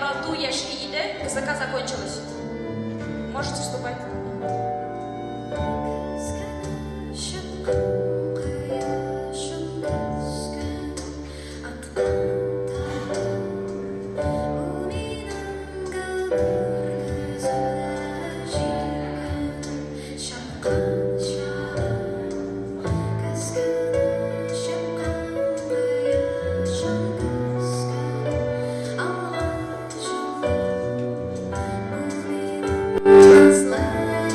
роду яшкииде, КЗК закончилась. Можете вступать. Just like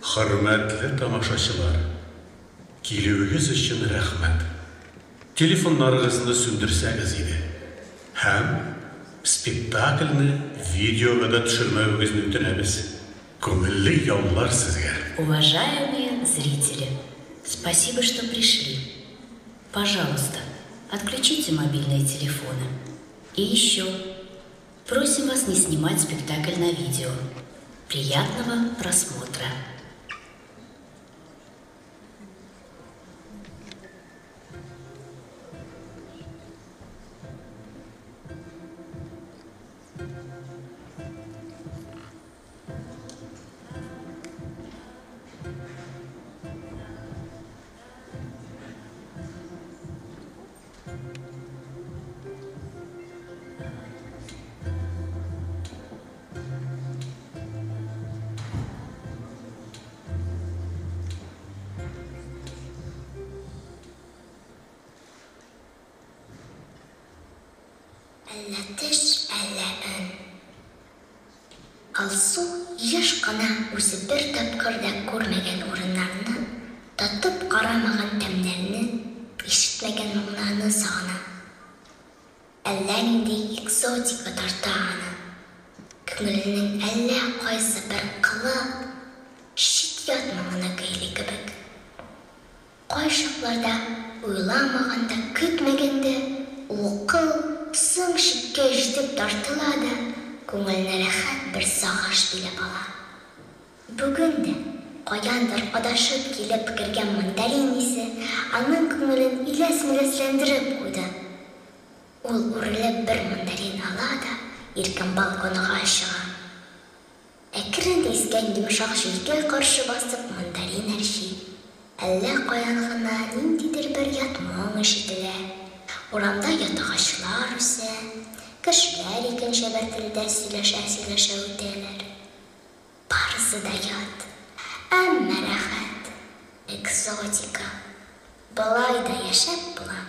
Hürmetli tamaşaçılar, келуіңіз үшін рахмет. Телефондарыңызды сөндірсеңіз еді. Һәм спектакльні видеоға да түсірмеуіңізді өтінеміз. Көңіллі яулар сізге. Уважаемые зрители, спасибо, что пришли. Пожалуйста, отключите мобильные телефоны. И еще, просим вас не снимать спектакль на видео. Приятного просмотра. Әллә теш, әллә өн. Алсу еш қана өзі бір тапқыр да көрмеген орынларны, татып қарамаған тәмләрне, ишетмәгән мұңларны сағына. Әллә нинди экзотика тарта аны. Күңеленең әллә кайсы бір кылып, шит-ят моңына көйле кебек. Кай чакларда уйламаганда, көтмәгәндә оқыл соң шиккә җитеп тартыла да, күңелне рәхәт бер сагыш билеп ала. Бүген дә каяндыр адашып килеп кергән мандарин исе аның күңелен иләс-миләсләндереп куйды. Ул үрелеп бер мандарин ала да, иркен балконга чыга. Әкрен искән йомшак җилгә каршы басып мандарин әрши. Әллә каян гына ниндидер бер ятмаң ишетелә. Урамда ятагачлар үсә, кешеләр икенче бер телдә сөйләшә үтәләр. Барысы да ят, әмма рәхәт, экзотика. Былай да яшәп була.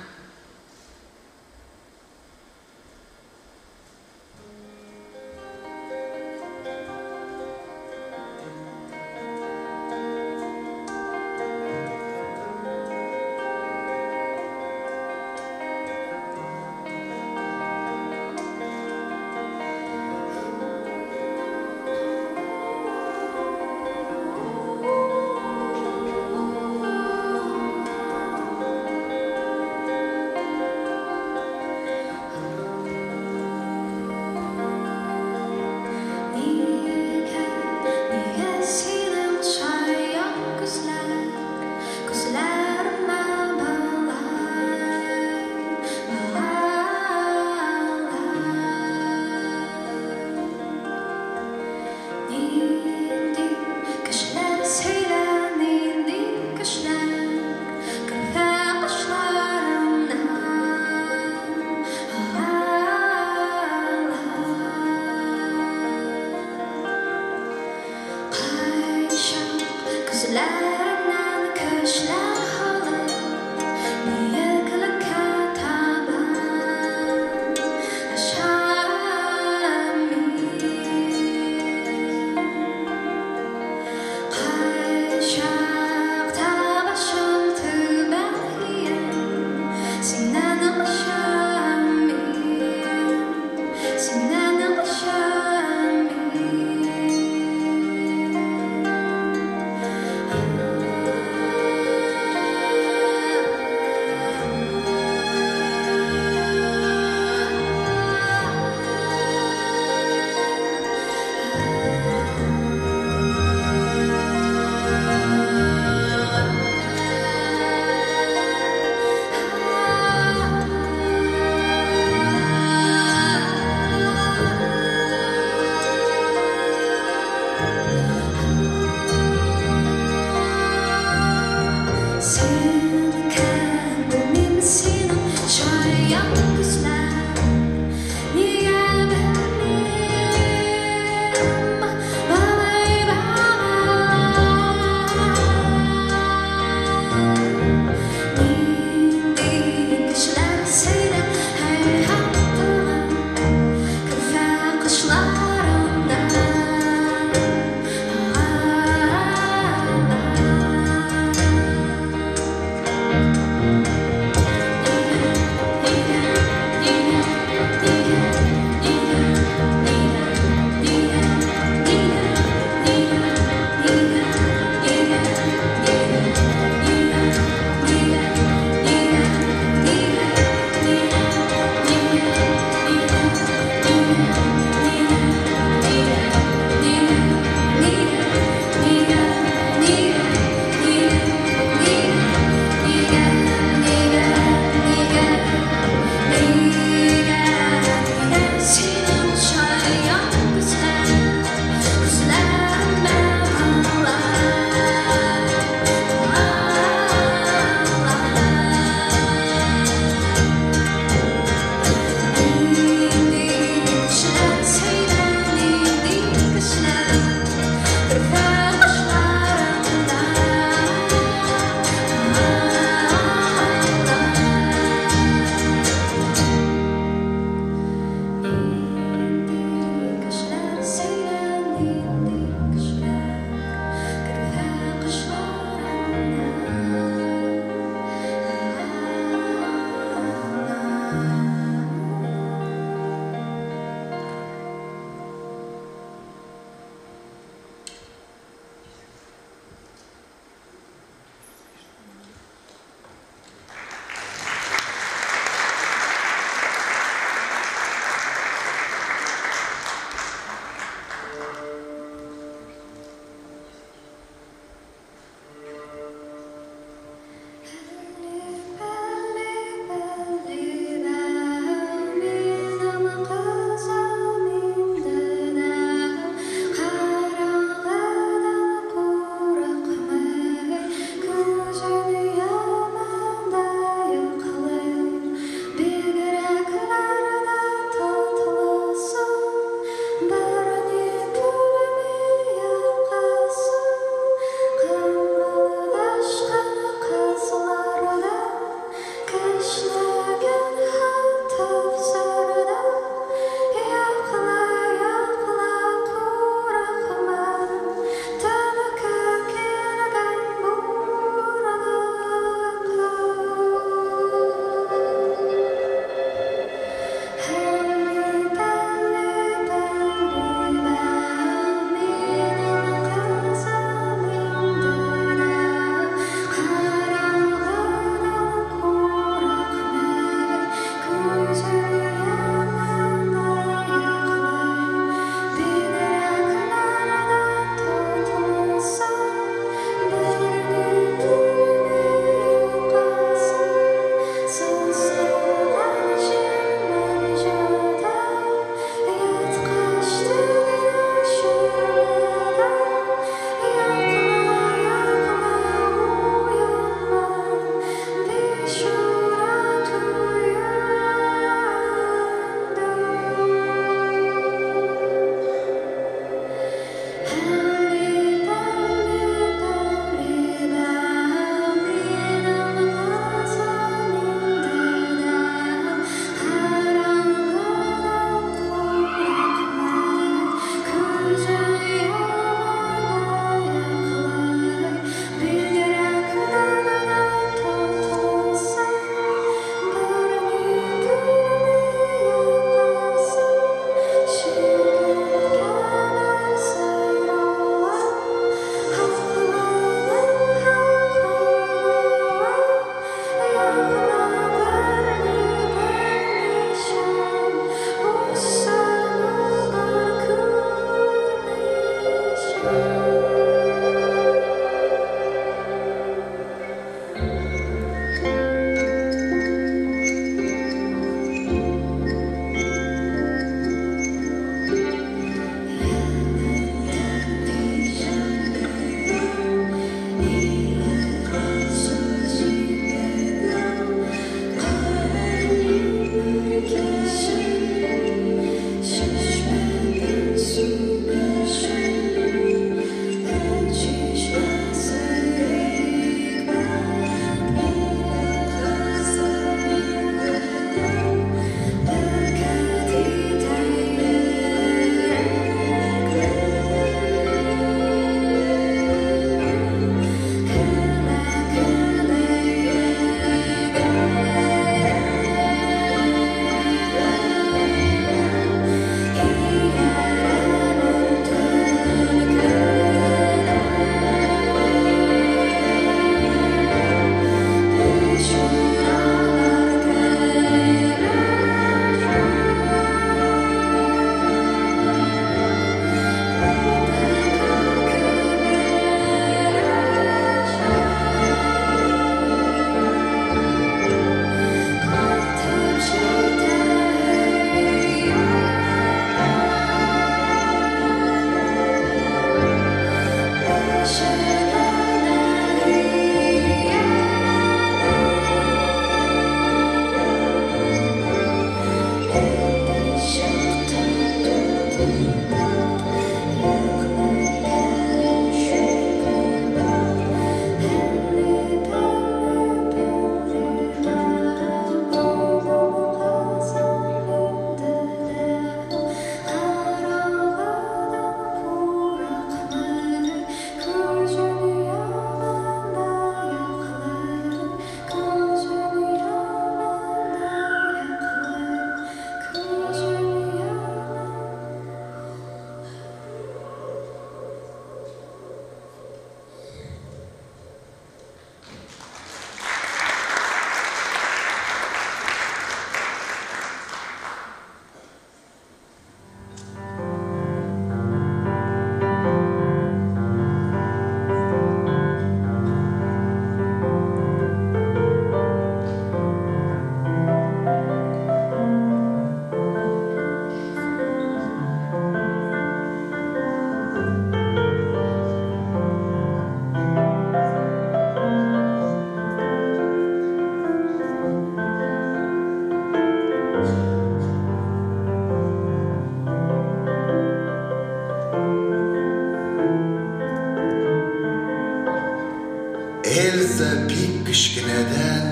Эльза пик кішкінеден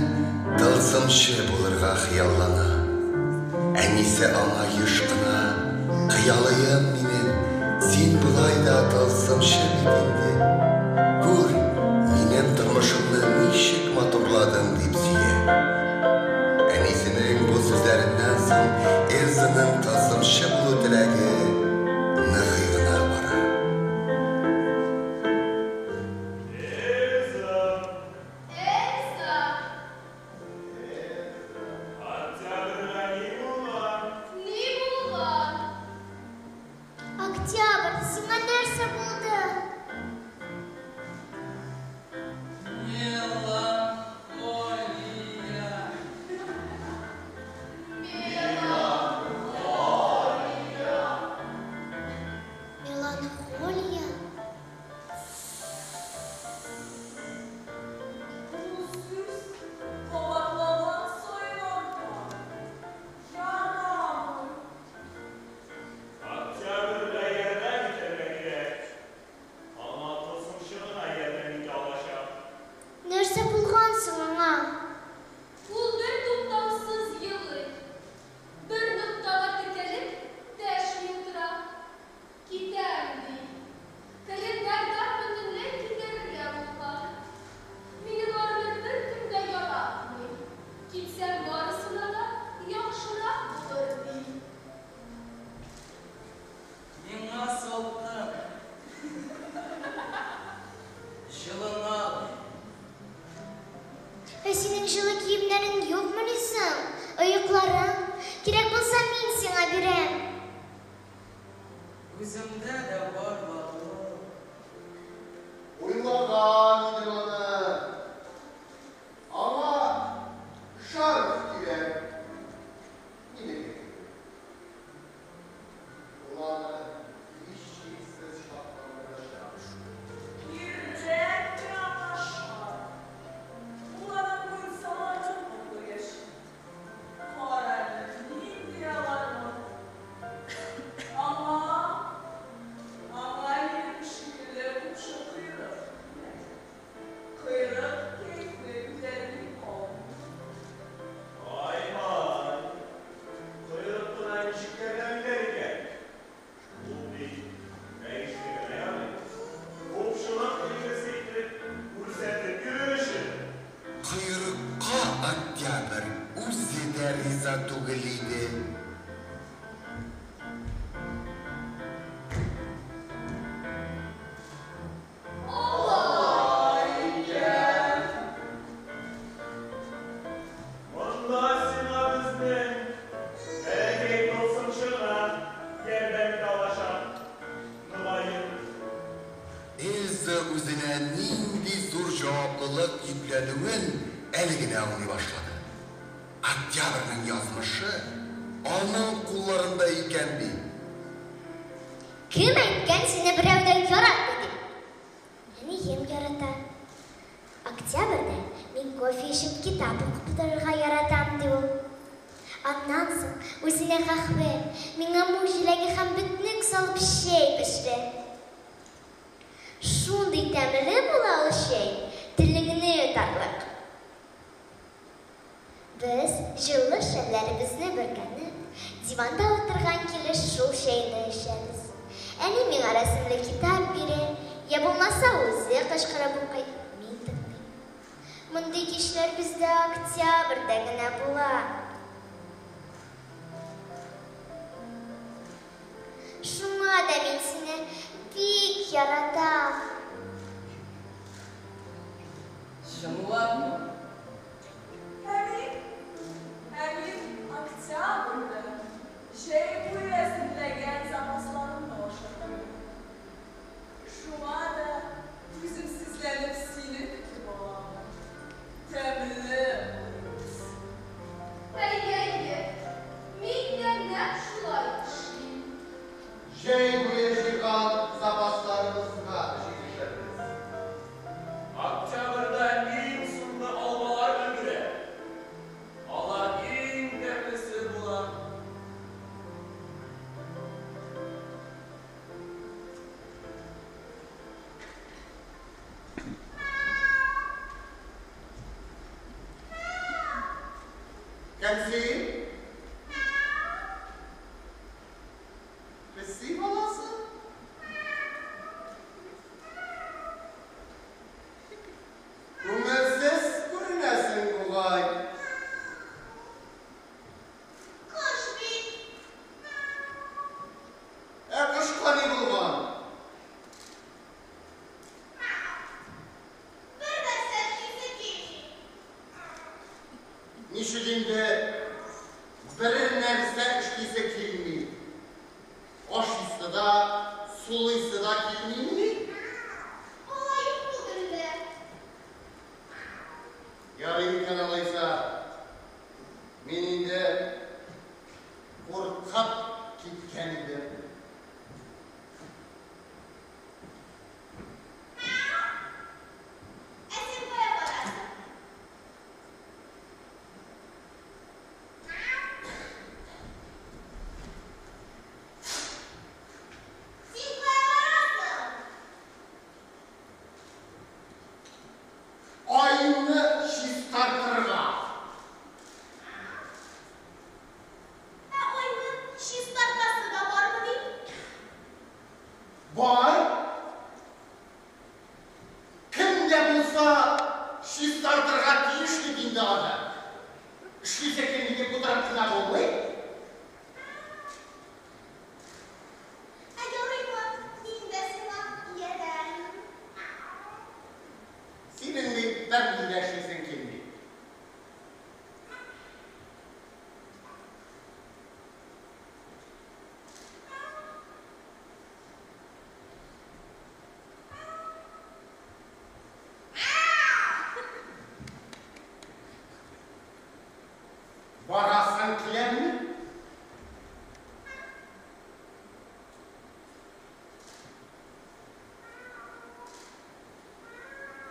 тылсымшы болырға қияллана. Әнесі аңа ешқына, қиялыйым менен, сен бұлайда тылсымшы бетінде. Көр, менен тұрмышымны нешік матурладың деп сүйе. Әнесінің бұл сөздерінен соң Эльзаның тылсымшы болу тілегі нығығына бара. Октябрь, сиңа нәрсә булды? Меланхолия. Нәрсә булгансың аңа? Ул бер туктаусыз елый. Бер ноктага текәлеп, дәшми тора. Китәм ди. Календарьда бөтенләй китәргә булган. Мине барлык бер кемгә яратмый. Китсәм барысына да яхшырак булыр ди. Миңа салкын. Жылына. Синең жылы киемнәрең юкмы ни соң? Оекларың? Кирәк булса мин сиңа бирәм. Үземдә дә бар балым. Уйлаган идем аны. Аңа шарф кирәк. Ниңә кирәк? Уланы һичшиксез шатландырачак. Кыйрыкка Октябрь үзе дә риза түгел иде. Эльза үзенә нинди зур җаваплылык йөкләнүен әле генә аңлый башлады. Октябрьнең язмышы аның кулларында икән бит. Кем әйткән сине берәүдән яратмый дип? Әнием ярата. Октябрьдә мин кофе эчеп китап укып торырга яратам ди ул. Аннан соң үзенә кахве, миңа муж җиләге һәм бөтнек салып чәй пешерә. Шундый тәмле була ул чәй, телеңне йотарлык. Без җылы шәмнәребезне бергәләп, диванда утырган килеш шул чәйне эчәбез. Әни миңа рәсемле китап бирә, я булмаса үзе кычкырып укый, мин тыңлыйм. Мондый кичләр бездә Октябрьдә генә була. Шуңа да мин сине бик яратам. Чынлапмы? Әмин Октябрьдә җәй буе рәсемләгән запасларымны ашадым. Шуңа да түземсезләнеп сине көтеп алам. Тәмле булыгыз. Әйе, мин дә нәкъ шулай эшлим. Җәй буе җыйган запасларыбызга җитешәбез. Октябрьдә иң соңгы Нишігінде бір нәрсе ішкесе келмейді. Ашысы да, сулысы да келмейді ме? Олай болдырды. Яры екен алайса, мен енді қорқап кеткен едім. Әсен қоя барасың. Сен қоя барасың. Айны шистартырға. Ойның шистартасы да бар мы дейм? Бар. Кімде болса шистартырға тиішті дейінді ады. Ішкесе кендеге бұтырып қына болмай. Әйорыйма, мен де сына едім. Сенің де бір үйләшесің кенде. Барасың келемін?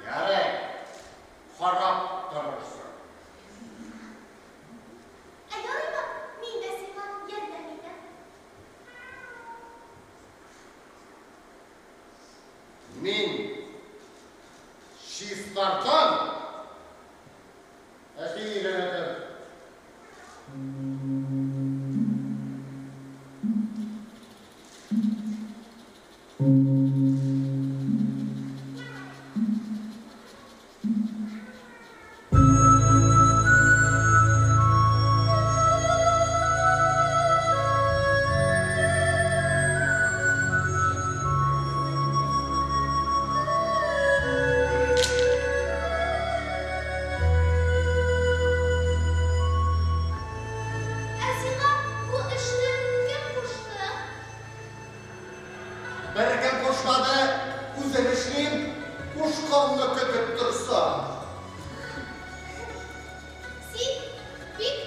Яры, қарап тұрырсың. Әйорыйма, мен де сына едім едім. Мен шистартан әсен үйренетім. Әсена, бұл ішті кім қошты? Бәркем қоштады, өзім ішінен қошқанны күтіп тұрса. Сен бик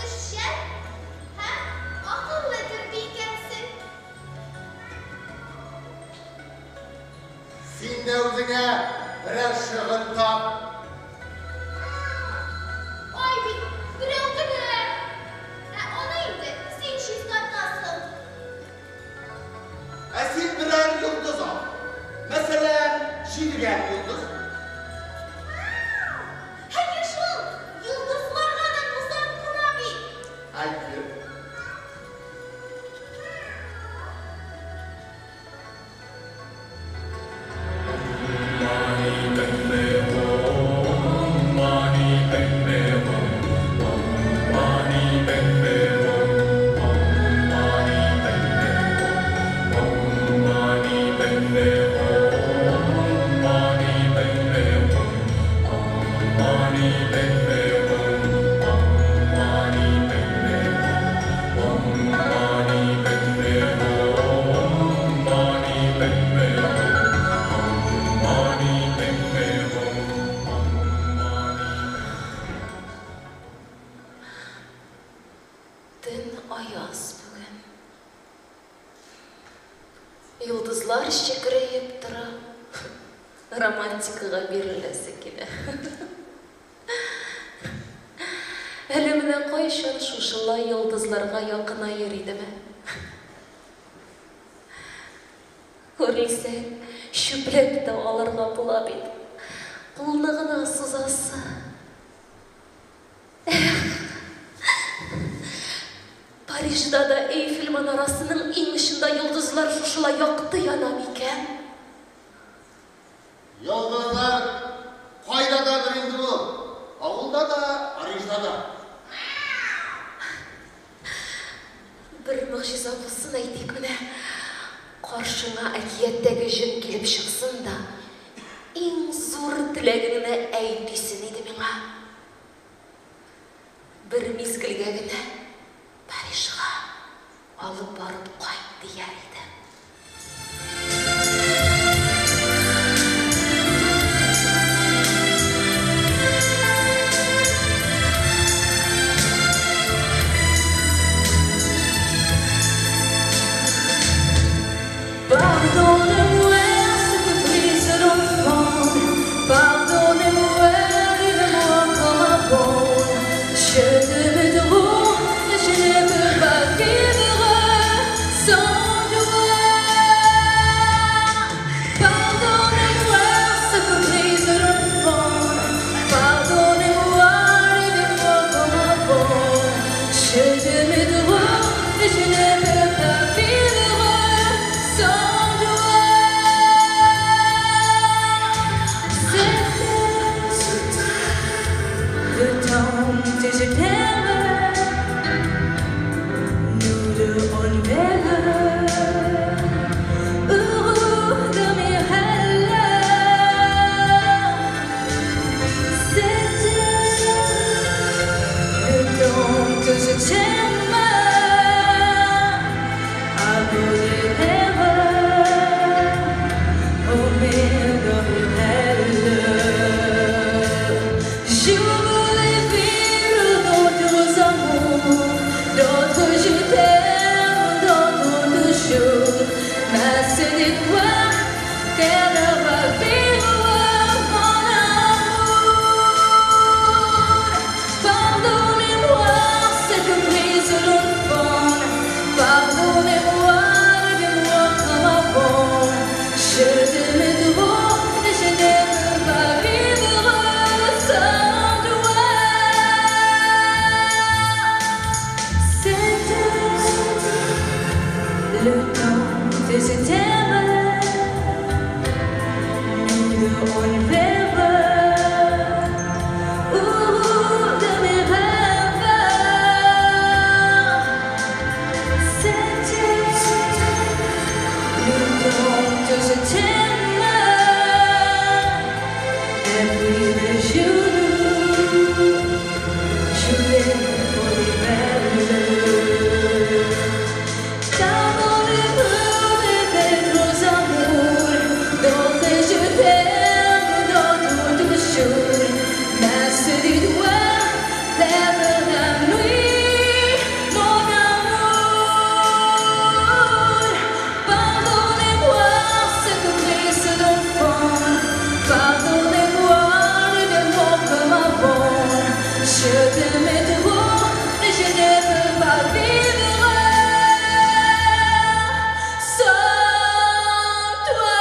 ішшән һәм ақыллы кірді екенсің. Сен де өзіңе бірер шығын тап. Ай бит, біреу күні. Оны енді сен шистартасың. Әсен бірер йылдыз ал. Мәселен, жетіген йылдыз. Әйе шул, йылдызларға да бұзар құна бит. Әйтті. Түн аяз бүгін. Йылдызлар шекірейіп тұра. Романтикаға берілесі келе. Әлі міне қойшын шушыла йылдызларға яқына ерейді ме? Көрілсе, шүплеп те алырға бұла бет. Құлнығына сызасы. Парижда да Эйфель манарасының ең ішінде йылдызлар шушыла яқты янам екен. Йылдызлар қайда да бір енді бұл. Ауылда да, Парижда да. Бір мұғжиза болсын айтек міне. Қаршыңа әкияттегі жын келіп шықсын да, ең зор тілегіңді әйт дейсін еді меңа. бір мезгілге генә Парижға алып барып қайт дияр иде. Pardonnez-moi ce caprice d'enfant, pardonnez-moi, vivez-moi comme avant. Je t'aime trop et je ne peux pas vivre sans toi. Pardonnez-moi ce caprice d'enfant, pardonnez-moi, vivez-moi comme avant. Je t'aime trop et je ne peux pas vivre sans toi. C'était le temps que je t'aime. Nous deux on verra, heureux de mes rêves. C'était le temps que je t'aime. Avant les rêves, au milieu de mes rêves, je voulais vivre d'autres amours, d'autres je t'aime, d'autres toujours. Mais ce n'est quoi qu'elle va vivre mon amour. Pardonnez-moi cette caprice d'enfant, pardonnez-moi, vivez-moi comme avant. Je t'aime trop et je ne peux pas vivre sans toi. C'était le temps que je t'aime. Nous deux on rêve, heureux de mes rêves. C'était le temps que je t'aime. Every jour, je vais pour les belles. Dans les bras de nos amours, d'autres je t'aime, d'autres toujours. Mais c'est du doigt, lève la nuit, mon amour. Pardonnez-moi ce caprice d'enfant, pardonnez-moi, vivez-moi comme avant. Je t'aime trop et je ne peux pas vivre sans toi.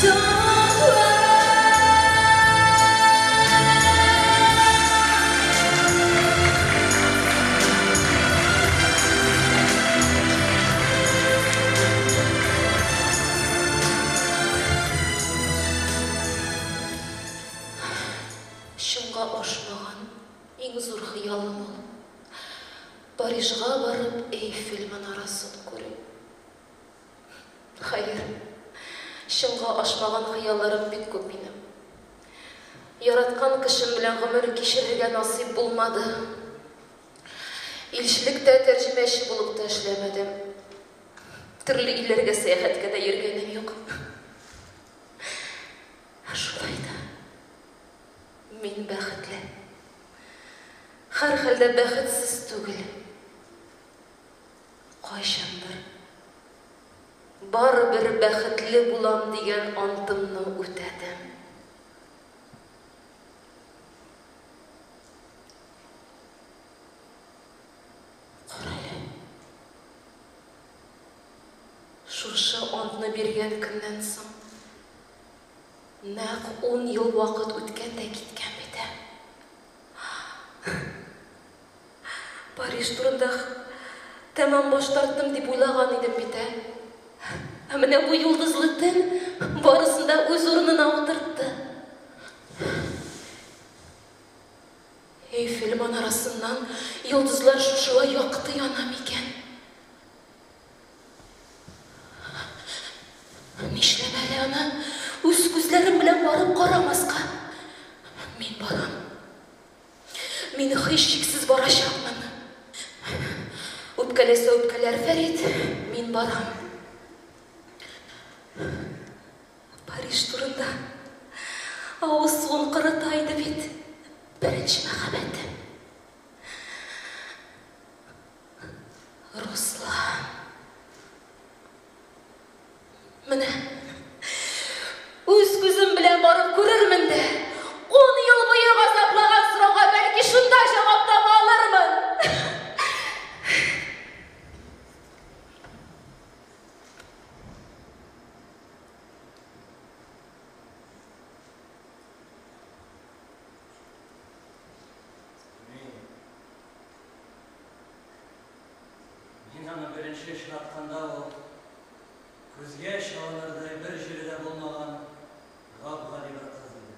Sans toi. Шыңға ашмаған ең зор хыялым ол. Парижға барып Эйфель мұнарасын көру. Хайыр, шыңға ашмаған хыялларым бик көп минем. Яраткан кешем белән гомер кичерергә насыйп булмады. Илчелектә тәрҗемәче булып та эшләмәдем. Төрле илләргә сәяхәткә дә йөргәнем юк. Шулай да мин бәхетле. Һәр хәлдә бәхетсез түгел. Кайчандыр барыбер бәхетле булам дигән антымны үтәдем. Карале. Шушы антны биргән көннән соң нәкъ 10 ел вакыт үткән дә киткән бит. Париж турында тәмам баш тарттым дип уйлаган идем бит. Ә менә бу юлдызлы төн барысын да үз урынына утыртты. Эйфель манарасынан йолдызлар шушылай якты янам икән. Нишләмәле ана, үз күзләрем белән барып карамаска. Мин барам. Мин һичшиксез барачакмын. Үпкәләсә үпкәләр Фәрит, мин барам. Париж турында авыз суын кырыта иде бит. Беренче мәхәббәтем. Руслан. Менә үз күзем белән барып күрермен дә, 10 ел буе газаплаган сорауга бәлки шунда җавап таба алырмын. Мин аны беренче очратканда ул күзгә чалынырдай бер җирдә булмаган гап-гали бер кыз иде.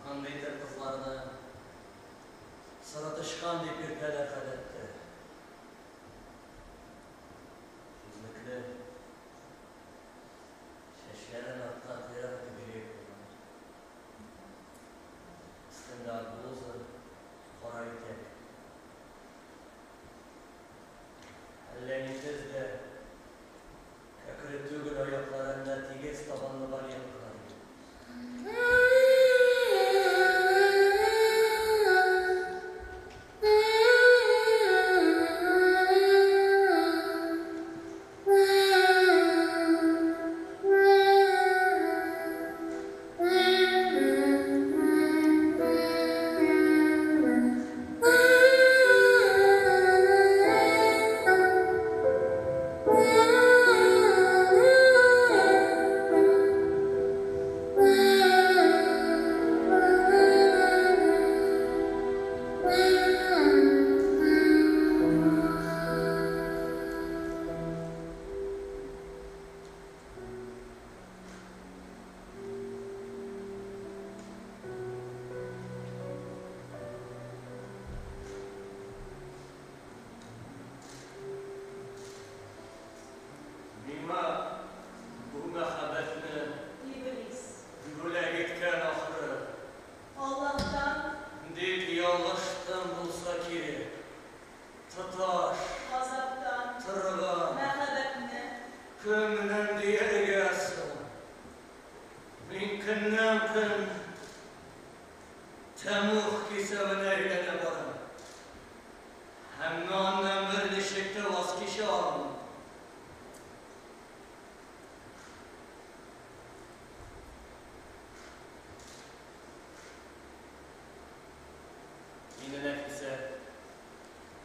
Андый итеп кызларны сыратышкан дип йөртәләр гадәттә. Күзлекле, чәчләрен артка куйрак итеп җыеп куйган. Өстендә арбузы, кара итәк. Әллә нисез дә кәкре түгел аякларында тигез табанлы бар яклар.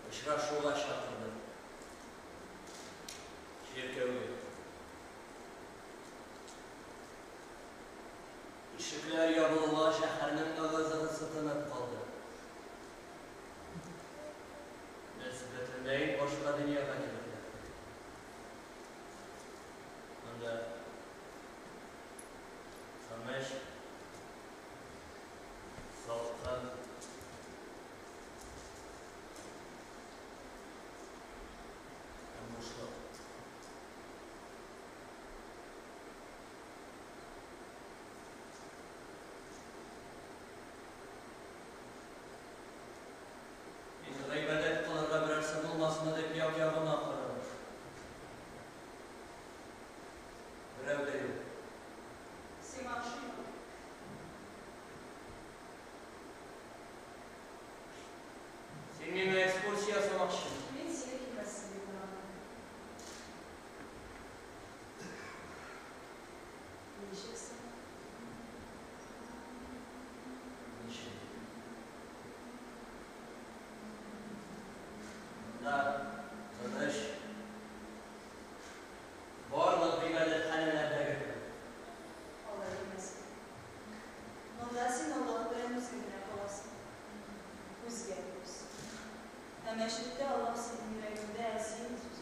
Очрашуга чакырды. Чиркәүгә. Ишекләр ябылуга шәһәрнең авызы сытынып калды. Без бөтенләй башка дөньяга килдек. Анда тыныч, салкын, Мәчеттә Аллаһ синең йөрәгеңдә әсир сүз.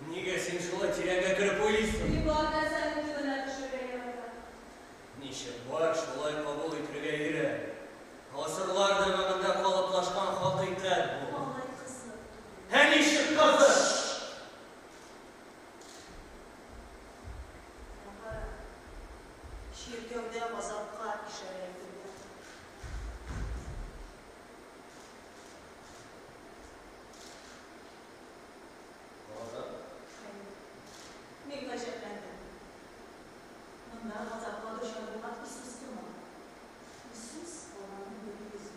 Нигә син шулай тирәнгә кереп уйлыйсың? Ибадәт сәнен төбенә төшергә ярата. Бар шулай кабул итергә кирәк. Гасырлар дәвамында калыплашкан хакыйкать бу. Алай кызы. Ничек кызы? Чиркәүдә газапка ишарә ителгән. Мин гаҗәпләндем. Монда газапка дучар булган Иисус кем? Иисус Аллаһның бер йөзе.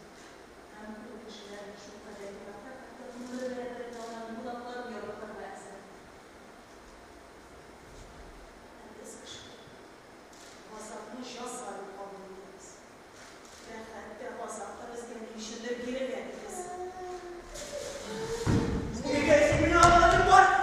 Һәм ул кешеләрне шулкадәр ярата, хәтта мөмкинләр аларның булакларын яратырга әзер. Без кеше газапны җаза дип кабул итәбез. Вә хәтта газапта безгә ни өчендер бирелгәнбез. Нигә син мине алып барып синең?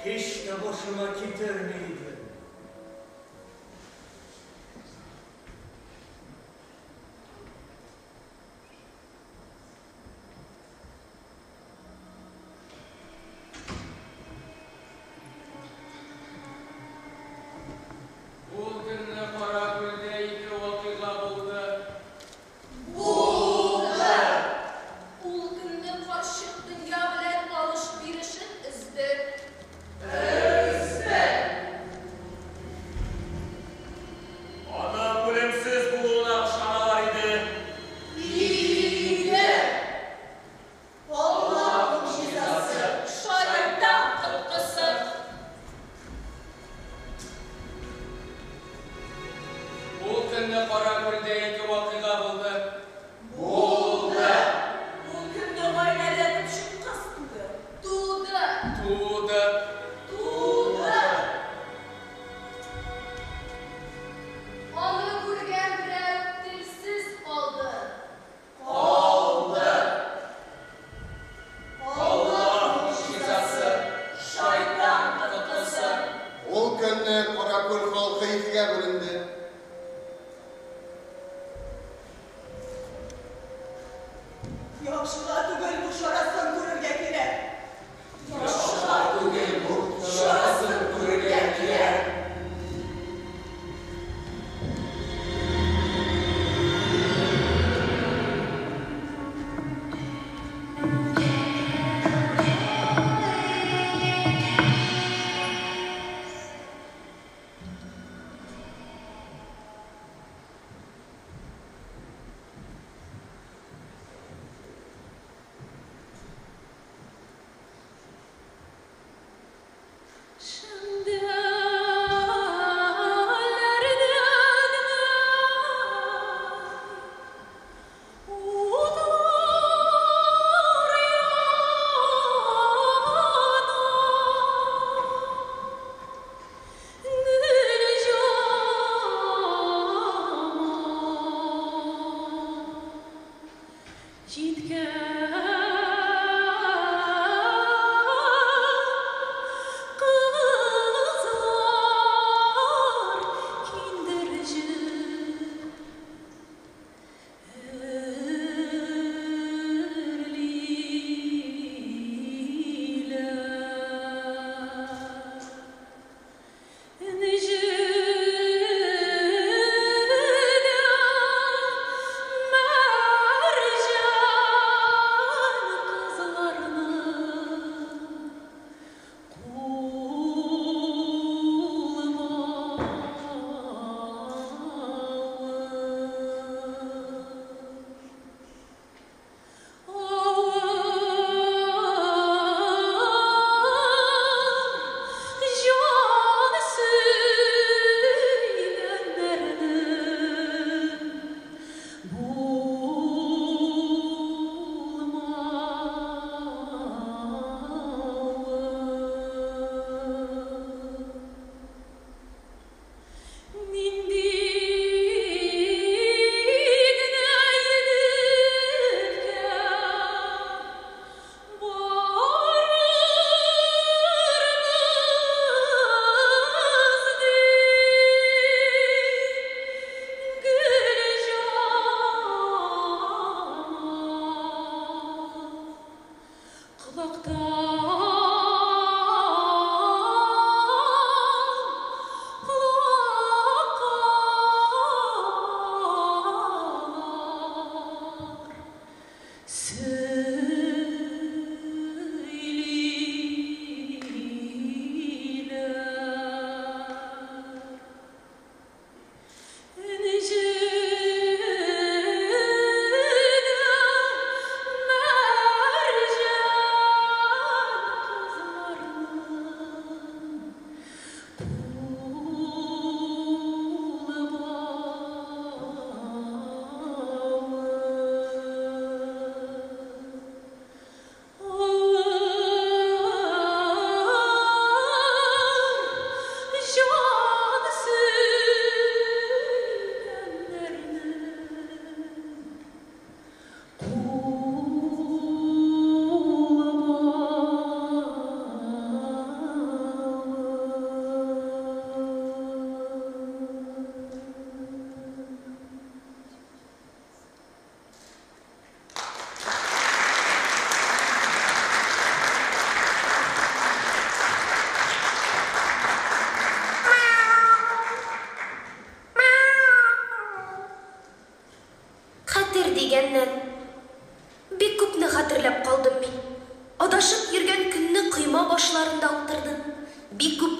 Hiç de boşuma getirmeydi. Яхшыга түгел бу чарасын күрергә кирәк. Яхшыга түгел бу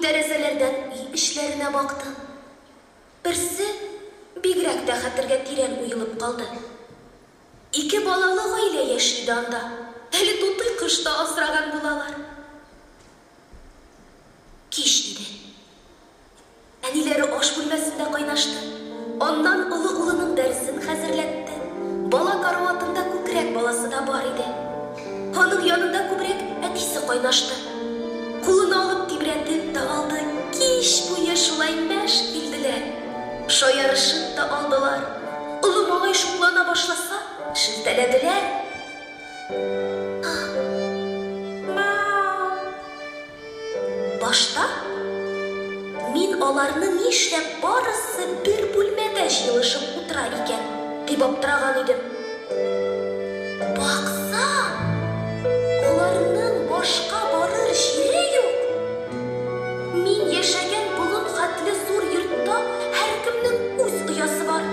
тәрәзәләрдән үй эшләренә бақты. Берсе бигрәк тә хәтергә тирән уелып калды. 2 балалы гаилә яши анда. Әле тутый кышта асраган булалар. Кич иде. Әниләре аш бүлмәсендә кайнашты. Аннан улы улының дәресен хәзерләтте. Бала караватында күкрәк баласы да бар иде. Аның янында күбрәк әтисе кайнашты. Кулына алып тибрәтеп тә алды. Кич буе шулай мәш килделәр. Шаярышып та алдылар. Улы малай шуклана башласа, шелтәләделәр. Башта мин аларны нишләп барысы бер бүлмәдә җыелышып утыра икән дип аптыраган идем. Бакса, аларның башка барыр җире юк. Мин яшәгән булын хәтле зур йортта һәркемнең үз оясы бар.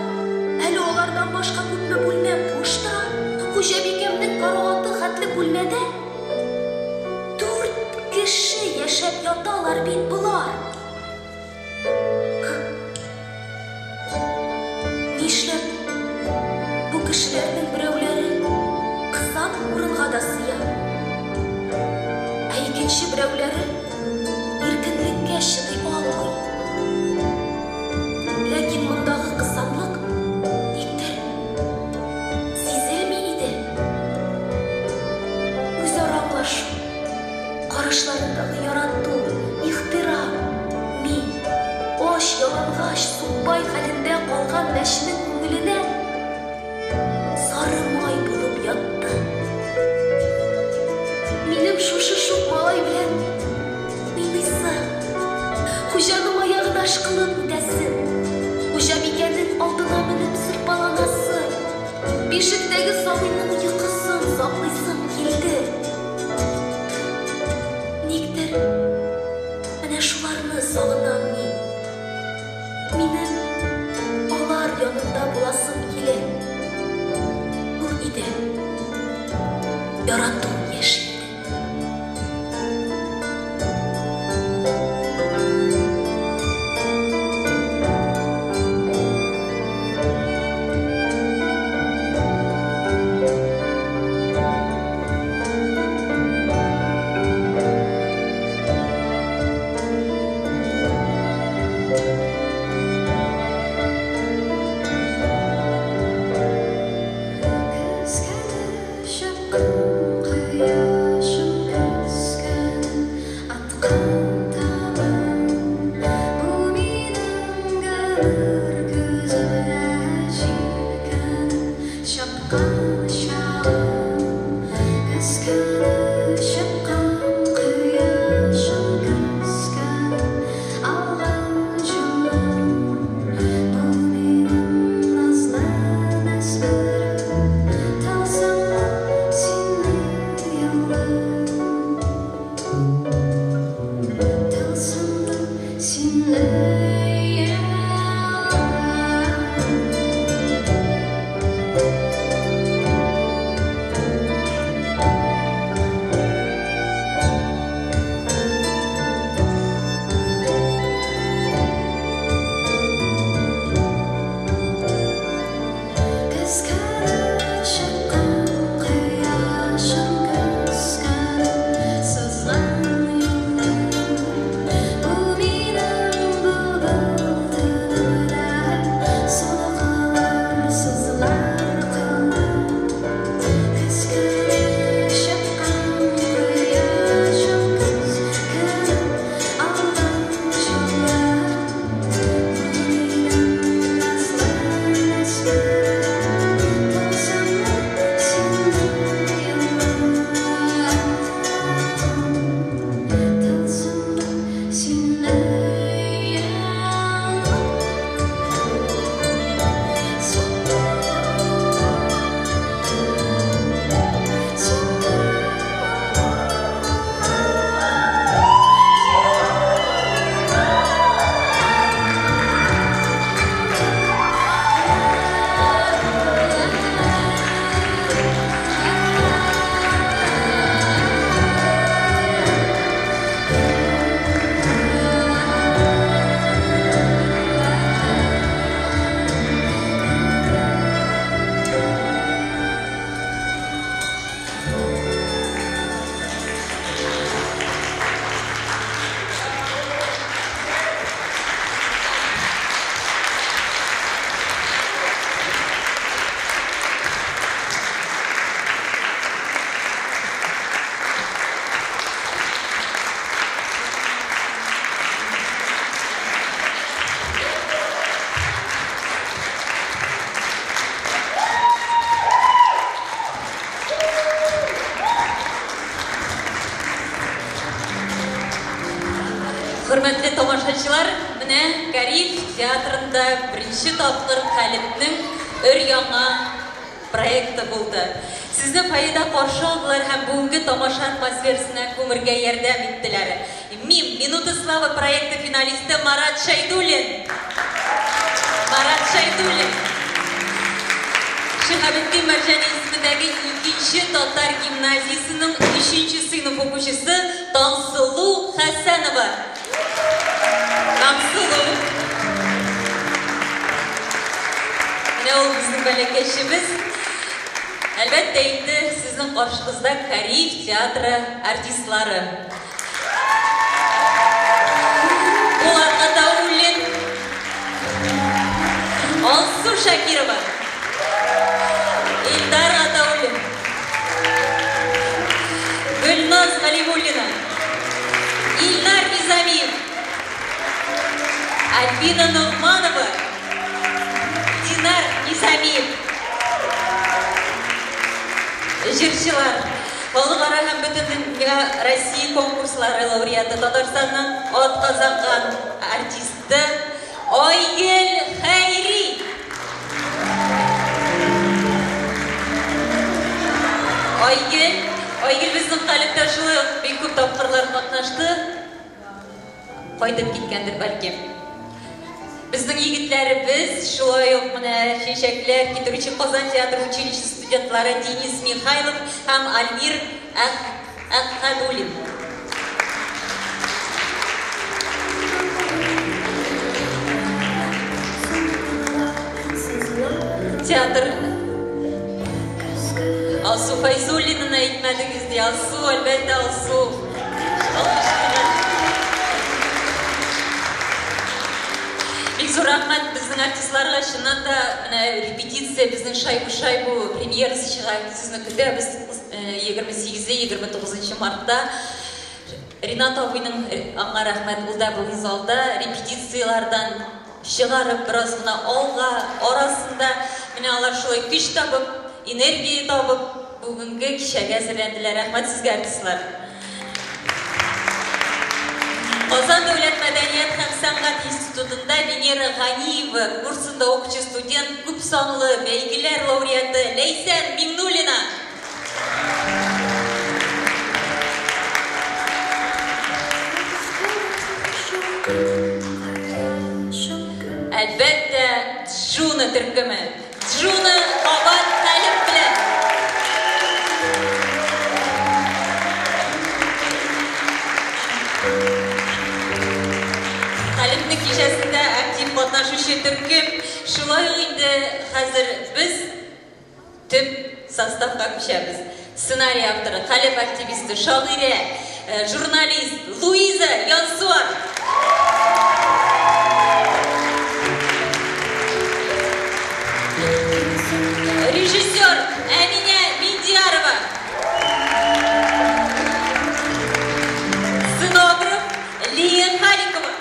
Әле алардан башка күпме бүлмә буш тора. Хуҗабикәмнең караваты хәтле бүлмәдә 4 кеше яшәп яталар бит булар. Нишләп бу кешеләрнең берәүләре кызан урынга да сыя, ә икенче берәүләре иркенлеккә чыдый алмый. Ләкин мондагы кызанлык никтер сизелми иде. Үзара аңлашу, карашларындагы ярату, ихтирам, мин аш ялангач сукбай хәлендә калган мәчнең күңеленә сары май булып ятты. Минем шушы шук малай белән уйныйсы, хуҗаның аягына ышкылып үтәсем, хуҗабикәнең алдына менеп сырпаланасы, бишектәге сабыйның йокысын саклыйсым килде. Никтер менә шуларны сагынам мин. Минем алар янында буласым килә. Бу иде ярату яши. Qu'est-ce que je comprends? Hürmetli tomoshachilar, mine Garif teatrında birinchi topqir Qalbning өр-яңа проекты bo'ldi. Sizni payida qarshi oldilar ham bugungi tomosha atmosferasini ko'mirga yordam etdilar. Minuta slava proyekti finalisti Marat Shaydulin. Shahabiddin Marjani ismidagi 2-Tatar gimnaziyasining 3-sinf o'quvchisi Tansulu Hasanova. Mana u bizning balakashimiz. Albatta endi sizning qarshingizda Karif teatri artistlari. Bular Ataulin, Alsu Shakirova, Ildar Ataulin, Gulnoz Halimulina, Ilnar Nizamiyev, Albina Nu'manova, Dinar Nizamiyev. Jirchilar, xalqaro ham butun dunyo Rossiya konkurslari laureati Татарстанның отказанған артисті Oygul Xayri. Oygul bizning qalbda shulay bek ko'p topqirlar qatnashdi. Qaytib ketgandir balkim. Bizning yigitlarimiz shulay yo'q mana sheshaklar Keturchi Qozon teatr uchilishi studentlari Denis Mikhailov ham Almir Aqhadulin. Teatr Alsu Fayzulin'ni aytmadingiz diye. Alsu, albatta Alsu. Zo'r rahmat bizning artistlarga. Shundan da repetitsiya bizning shaybu premyerasi chiqadi. Sizni kutamiz 28-29 martda. Rinat abining аңа rahmat bo'ldi bu zalda repetitsiyalardan chiqarib birozgina olg'a orasida mana ular shulay kuch topib, energiya topib bugungi kishga hazırlandilar. Rahmat sizga artistlar. Qozon davlat madaniyat ham san'at institutida Venera G'aniyeva kursida o'quvchi student, ko'p sonli belgilar laureati Laysan Minnulina. Albatta Juna turkumi. Juna Qobat Qalb bilan. Qalbning kechasida aktiv qatnashuvchi turkum. Shulay endi hozir biz tub sostavga ko'chamiz. Ssenariy avtori, qalb aktivisti, shoira, jurnalist Luiza Yansuar. Rejissyor Amina Mendiyarova. Scenograf Liya Xalikova.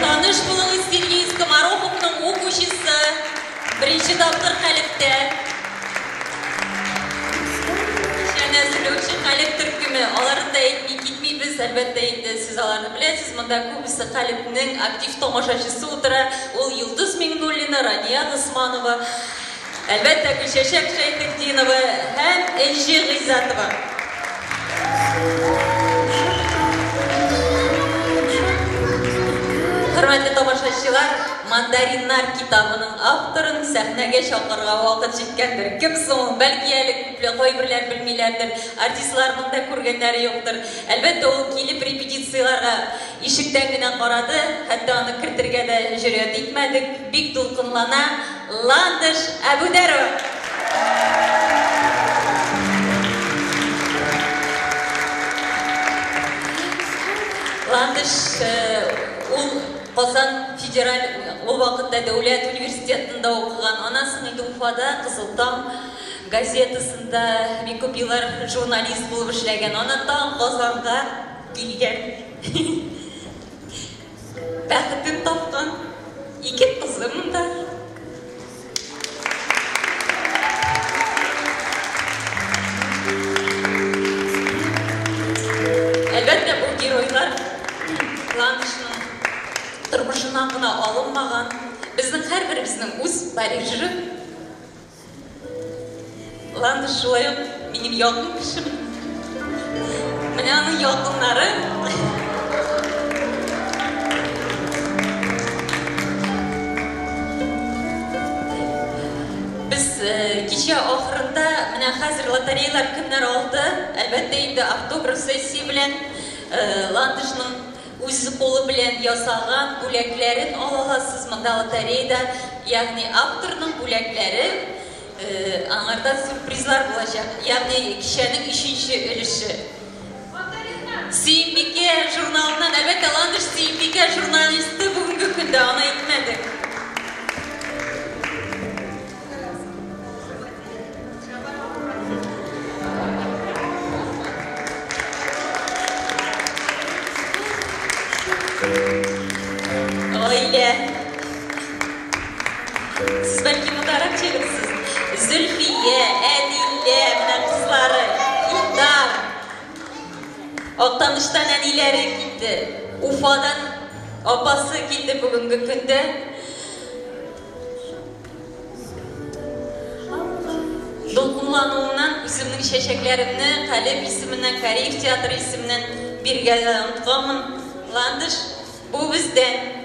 Tanish bo'ling Sergey Skomaroxovning o'quvchisi, birinchi topqir Qalbda. Shanazlovchi Qalb turkumi. Ularda aytmay ketmaymiz. Albatta endi siz ularni bilasiz. Bunda ko'pisi Qalbning aktiv tomoshachisi o'tirar. Ul Yulduz Minnulina, Raniya G'ismanova, albatta Gulchashak Shayxetdinova ham Elji G'izatova. Hurmatli tomoshachilar, Mandarinlar kitobining avtorini sahnaga chaqirgan vaqt yetgandir. Kim so'ng balki hali qo'ybirlar bilmaylardir. Artistlar bunda ko'rganlari yo'qdir. Albatta u kelib repetitsiyalarga eshikdangina qaradi, hatto uni kiritirganda jur'at etmadik. Bek to'lqinlana Landish Abudarova. Landish Qozon federal o vaqtda davlat universitetida o'qigan, onasi Ufada Qiziltong gazetasida ko'p yillar jurnalist bo'lib ishlagan. Onadan Qozonga kelgan. Baxtini topgan ikki qizim bor. геройлар Ландышның тұрмышынан ғына алынмаған, біздің әрбіріміздің өз барежі. Ландыш жолайық менің яқын кішім. Міне аның яқынлары. Біз кеше ақырында міне қазір лотереялар кімдер алды. Әлбәтте енді автограф сессия білен Ландышның өзі қолы білен ясаған бүләкләрін аласыз мұнда лотерейда. Яғни авторның бүләкләре аңарда сюрпризлар болacak. Яғни кешенің 3-ші өліші. Сейімбеке журналынан, әлбәтте Ландыш Сейімбеке журналисті бүгінгі күнде ана етмеді. Oile. Siz belki mudarak çekirsiniz. Zülfiye, Edile, mine kızları, İldar. Oktanıştan enileri gitti. Ufa'dan abası gitti bugünkü günde. Dolkunlanуынан üzümnің şeşeklerimni, Kalep isiminden, Kariyev Teatrı isiminden bir unutqanmın. Landıш, bu bizden.